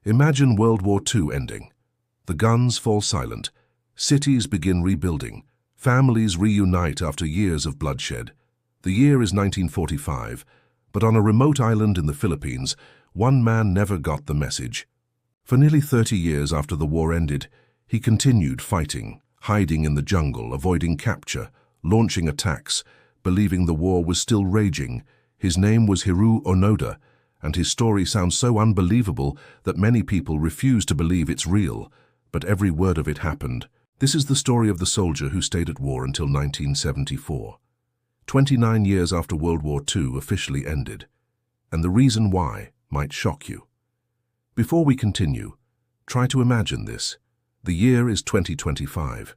Imagine World War II ending. The guns fall silent, cities begin rebuilding, families reunite after years of bloodshed. The year is 1945, but on a remote island in the Philippines, one man never got the message. For nearly 30 years after the war ended, he continued fighting, hiding in the jungle, avoiding capture, launching attacks, believing the war was still raging. His name was Hiroo Onoda, and his story sounds so unbelievable that many people refuse to believe it's real, but every word of it happened. This is the story of the soldier who stayed at war until 1974. 29 years after World War II officially ended, and the reason why might shock you. Before we continue, try to imagine this. The year is 2025.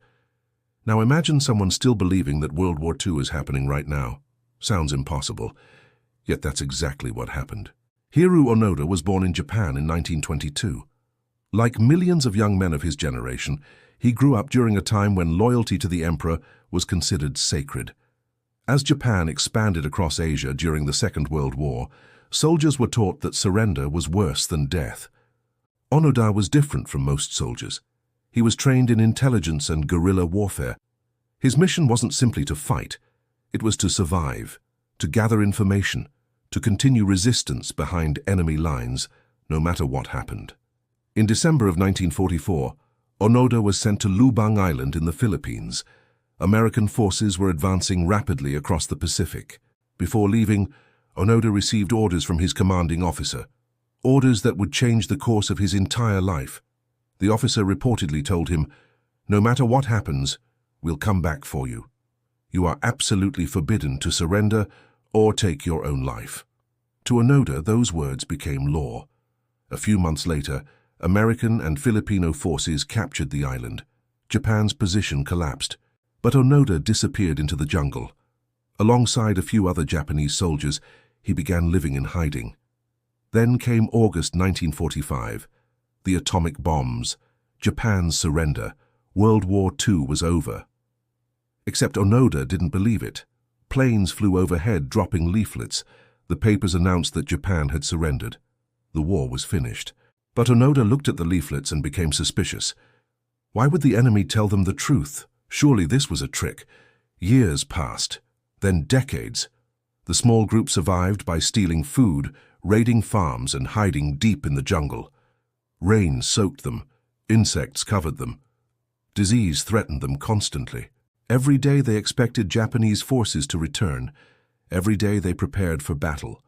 Now imagine someone still believing that World War II is happening right now. Sounds impossible, yet that's exactly what happened. Hiroo Onoda was born in Japan in 1922. Like millions of young men of his generation, he grew up during a time when loyalty to the emperor was considered sacred. As Japan expanded across Asia during the Second World War, soldiers were taught that surrender was worse than death. Onoda was different from most soldiers. He was trained in intelligence and guerrilla warfare. His mission wasn't simply to fight. It was to survive, to gather information, to continue resistance behind enemy lines, no matter what happened. In December of 1944, Onoda was sent to Lubang Island in the Philippines. American forces were advancing rapidly across the Pacific. Before leaving, Onoda received orders from his commanding officer, orders that would change the course of his entire life. The officer reportedly told him, "No matter what happens, we'll come back for you. You are absolutely forbidden to surrender or take your own life." To Onoda, those words became law. A few months later, American and Filipino forces captured the island. Japan's position collapsed, but Onoda disappeared into the jungle. Alongside a few other Japanese soldiers, he began living in hiding. Then came August 1945, the atomic bombs, Japan's surrender. World War II was over. Except Onoda didn't believe it. Planes flew overhead dropping leaflets. The papers announced that Japan had surrendered. The war was finished. But Onoda looked at the leaflets and became suspicious. Why would the enemy tell them the truth? Surely this was a trick. Years passed, then decades. The small group survived by stealing food, raiding farms, and hiding deep in the jungle. Rain soaked them, insects covered them. Disease threatened them constantly. Every day they expected Japanese forces to return. Every day they prepared for battle.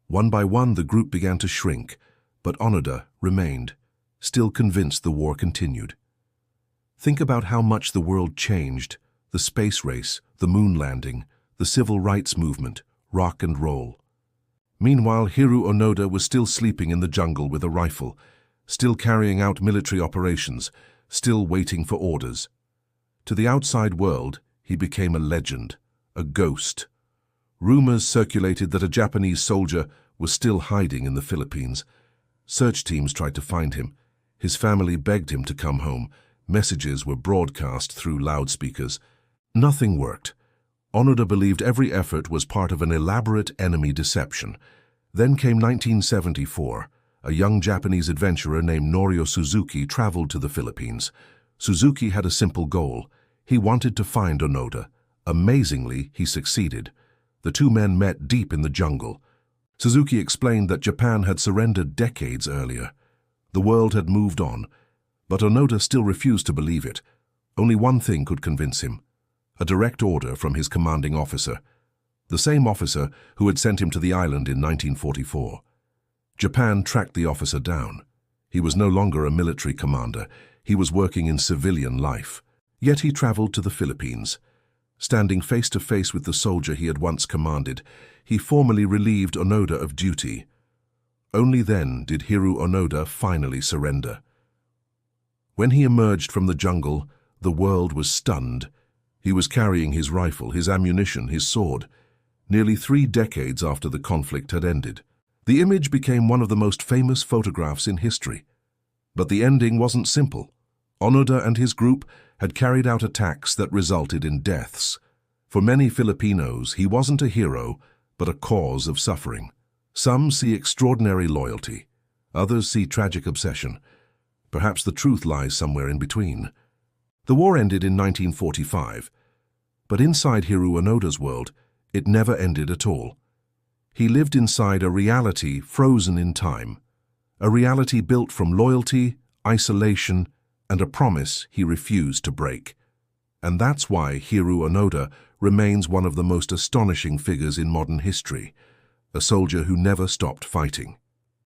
One by one the group began to shrink, but Onoda remained, still convinced the war continued. Think about how much the world changed: the space race, the moon landing, the civil rights movement, rock and roll. Meanwhile, Hiroo Onoda was still sleeping in the jungle with a rifle, still carrying out military operations, still waiting for orders. To the outside world, he became a legend, a ghost. Rumors circulated that a Japanese soldier was still hiding in the Philippines. Search teams tried to find him. His family begged him to come home. Messages were broadcast through loudspeakers. Nothing worked. Onoda believed every effort was part of an elaborate enemy deception. Then came 1974. A young Japanese adventurer named Norio Suzuki traveled to the Philippines. Suzuki had a simple goal. He wanted to find Onoda. Amazingly, he succeeded. The two men met deep in the jungle. Suzuki explained that Japan had surrendered decades earlier. The world had moved on, but Onoda still refused to believe it. Only one thing could convince him: a direct order from his commanding officer, the same officer who had sent him to the island in 1944. Japan tracked the officer down. He was no longer a military commander. He was working in civilian life. Yet he traveled to the Philippines. Standing face to face with the soldier he had once commanded, he formally relieved Onoda of duty. Only then did Hiroo Onoda finally surrender. When he emerged from the jungle, the world was stunned. He was carrying his rifle, his ammunition, his sword, nearly 3 decades after the conflict had ended. The image became one of the most famous photographs in history. But the ending wasn't simple. Onoda and his group had carried out attacks that resulted in deaths. For many Filipinos, he wasn't a hero, but a cause of suffering. Some see extraordinary loyalty. Others see tragic obsession. Perhaps the truth lies somewhere in between. The war ended in 1945, but inside Hiroo Onoda's world, it never ended at all. He lived inside a reality frozen in time, a reality built from loyalty, isolation, and a promise he refused to break. And that's why Hiroo Onoda remains one of the most astonishing figures in modern history, a soldier who never stopped fighting.